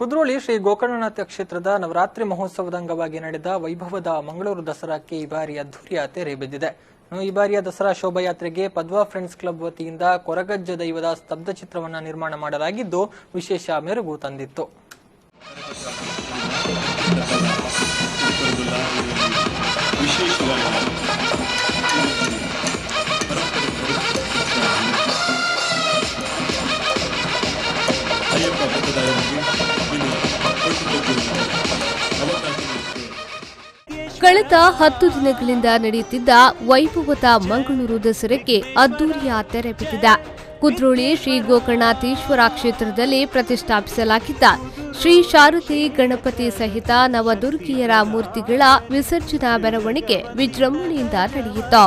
ಕುದ್ರೋಳಿ ಶ್ರೀ ಗೋಕರ್ಣನಾಥ ಕ್ಷೇತ್ರದ ನವರಾತ್ರಿ ಮಹೋತ್ಸವದ ಅಂಗವಾಗಿ ನಡೆದ ವೈಭವದ ಮಂಗಳೂರು ದಸರಾಕ್ಕೆ ಈ ಬಾರಿ ಅದ್ದೂರಿಯ ತೆರೆ ಬಿದ್ದಿದೆ. ಈ ಬಾರಿಯ ದಸರಾ ಶೋಭಾಯಾತ್ರೆಗೆ ಪದ್ವಾ ಫ್ರೆಂಡ್ಸ್ ಕ್ಲಬ್ ವತಿಯಿಂದ ಕೊರಗಜ್ಜ ದೈವದ ಸ್ತಬ್ಧ ಚಿತ್ರವನ್ನು ನಿರ್ಮಾಣ ಮಾಡಲಾಗಿದ್ದು ವಿಶೇಷ ಮೆರುಗು ತಂದಿತ್ತು. ಕಳೆದ 10 ದಿನಗಳಿಂದ ನಡೆಯುತ್ತಿದ್ದ ವೈಭವದ ಮಂಗಳೂರು ದಸರಾಕ್ಕೆ ಅದ್ದೂರಿಯ ತೆರೆ ಬಿದ್ದಿದೆ. ಕುದ್ರೋಳಿ ಶ್ರೀ ಗೋಕರ್ಣಾಥೇಶ್ವರ ಕ್ಷೇತ್ರದಲ್ಲಿ ಪ್ರತಿಷ್ಠಾಪಿಸಲಾಗಿದ್ದ ಶ್ರೀ ಶಾರದೆ ಗಣಪತಿ ಸಹಿತ ನವದುರ್ಗಿಯರ ಮೂರ್ತಿಗಳ ವಿಸರ್ಜನಾ ಮೆರವಣಿಗೆ ವಿಜೃಂಭಣೆಯಿಂದ ನಡೆಯಿತು.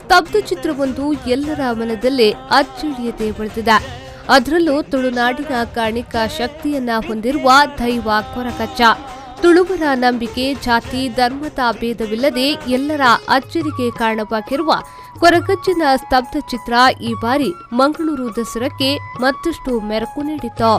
ಸ್ತಬ್ಧ ಚಿತ್ರವೊಂದು ಎಲ್ಲರ ಮನದಲ್ಲೇ ಅಚ್ಚಳಿಯದೆ ಬೆಳೆದಿದೆ. ಅದರಲ್ಲೂ ತುಳುನಾಡಿನ ಕಾಣಿಕ ಶಕ್ತಿಯನ್ನ ಹೊಂದಿರುವ ದೈವ ಕೊರಗಜ್ಜ. ತುಳುವರ ನಂಬಿಕೆ, ಜಾತಿ, ಧರ್ಮದ ಭೇದವಿಲ್ಲದೆ ಎಲ್ಲರ ಅಚ್ಚರಿಗೆ ಕಾರಣವಾಗಿರುವ ಕೊರಗಜ್ಜನ ಸ್ತಬ್ಧ ಚಿತ್ರ ಈ ಬಾರಿ ಮಂಗಳೂರು ದಸರಾಕ್ಕೆ ಮತ್ತಷ್ಟು ಮೆರುಗು ನೀಡಿತು.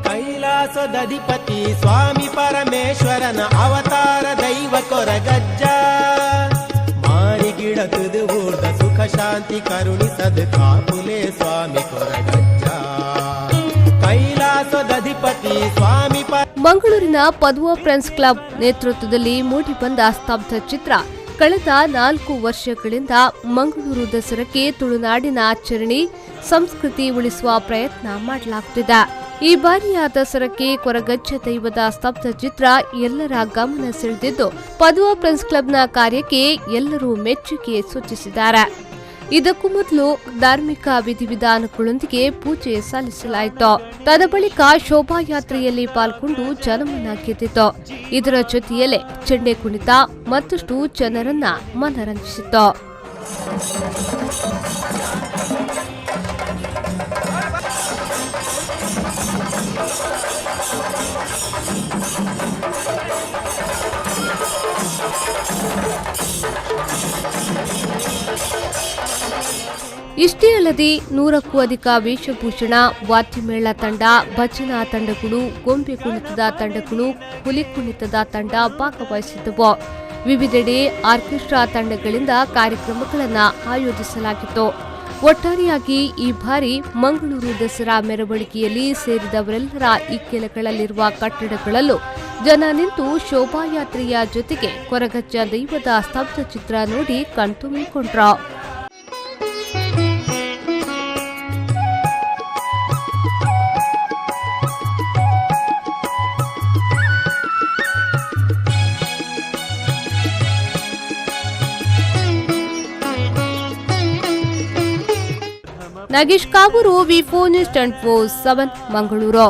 ಕೈಲಾಸದಧಿಪತಿ ಸ್ವಾಮಿ ಪರಮೇಶ್ವರನ ಅವತಾರ ದೈವ ಕೊರಗಜ್ಜ. ಮಾರಿಗಿಡತುದು ಊರ್ದ ಸುಖ ಶಾಂತಿ ಕರುಣಿಸದು ಕಾಪುಲೆ ಸ್ವಾಮಿ ಕೊರಗಜ್ಜ. ಕೈಲಾಸದಧಿಪತಿ ಸ್ವಾಮಿ ಮಂಗಳೂರಿನ ಪದ್ವಾ ಫ್ರೆಂಡ್ಸ್ ಕ್ಲಬ್ ನೇತೃತ್ವದಲ್ಲಿ ಮೂಡಿಬಂದ ಸ್ತಬ್ಧ ಚಿತ್ರ ಕಳೆದ 4 ವರ್ಷಗಳಿಂದ ಮಂಗಳೂರು ದಸರಾಕ್ಕೆ ತುಳುನಾಡಿನ ಆಚರಣೆ ಸಂಸ್ಕೃತಿ ಉಳಿಸುವ ಪ್ರಯತ್ನ ಮಾಡಲಾಗುತ್ತಿದೆ. ಈ ಬಾರಿಯ ದಸರಾಕ್ಕೆ ಕೊರಗಜ್ಜ ದೈವದ ಸ್ತಬ್ಧ ಚಿತ್ರ ಎಲ್ಲರ ಗಮನ ಸೆಳೆದಿದ್ದು ಪದ್ವಾ ಫ್ರೆಂಡ್ಸ್ ಕ್ಲಬ್ನ ಕಾರ್ಯಕ್ಕೆ ಎಲ್ಲರೂ ಮೆಚ್ಚುಗೆ ಸೂಚಿಸಿದ್ದಾರೆ. ಇದಕ್ಕೂ ಮೊದಲು ಧಾರ್ಮಿಕ ವಿಧಿವಿಧಾನಗಳೊಂದಿಗೆ ಪೂಜೆ ಸಲ್ಲಿಸಲಾಯಿತು. ತದಬಳಿಕ ಶೋಭಾಯಾತ್ರೆಯಲ್ಲಿ ಪಾಲ್ಗೊಂಡು ಜನಮನ ಗೆದ್ದಿತು. ಇದರ ಜೊತೆಯಲ್ಲೇ ಚೆಂಡೆ ಕುಣಿತ ಮತ್ತಷ್ಟು ಜನರನ್ನ ಮನರಂಜಿಸಿತು. ಇಷ್ಟೇ ಅಲ್ಲದೆ 100ಕ್ಕೂ ಅಧಿಕ ವೇಷಭೂಷಣ, ವಾದ್ಯಮೇಳ ತಂಡ, ಭಜನಾ ತಂಡಗಳು, ಗೊಂಬೆ ಕುಣಿತದ ತಂಡಗಳು, ಹುಲಿ ಕುಣಿತದ ತಂಡ ಭಾಗವಹಿಸಿದ್ದವು. ವಿವಿಧೆಡೆ ಆರ್ಕೆಸ್ಟ್ರಾ ತಂಡಗಳಿಂದ ಕಾರ್ಯಕ್ರಮಗಳನ್ನು ಆಯೋಜಿಸಲಾಗಿತ್ತು. ಒಟ್ಟಾರೆಯಾಗಿ ಈ ಬಾರಿ ಮಂಗಳೂರು ದಸರಾ ಮೆರವಣಿಗೆಯಲ್ಲಿ ಸೇರಿದವರೆಲ್ಲರ ಇಕ್ಕೆಲಗಳಲ್ಲಿರುವ ಕಟ್ಟಡಗಳಲ್ಲೂ ಜನ ನಿಂತು ಶೋಭಾಯಾತ್ರೆಯ ಜೊತೆಗೆ ಕೊರಗಜ್ಜ ದೈವದ ಸ್ತಬ್ಧ ಚಿತ್ರ ನೋಡಿ ಕಣ್ತುಂಬಿಕೊಂಡ್ರು. ನಾಗೇಶ್ ಕಾವೂರು, ವಿ4 ನ್ಯೂಸ್ 24/7 ಮಂಗಳೂರು.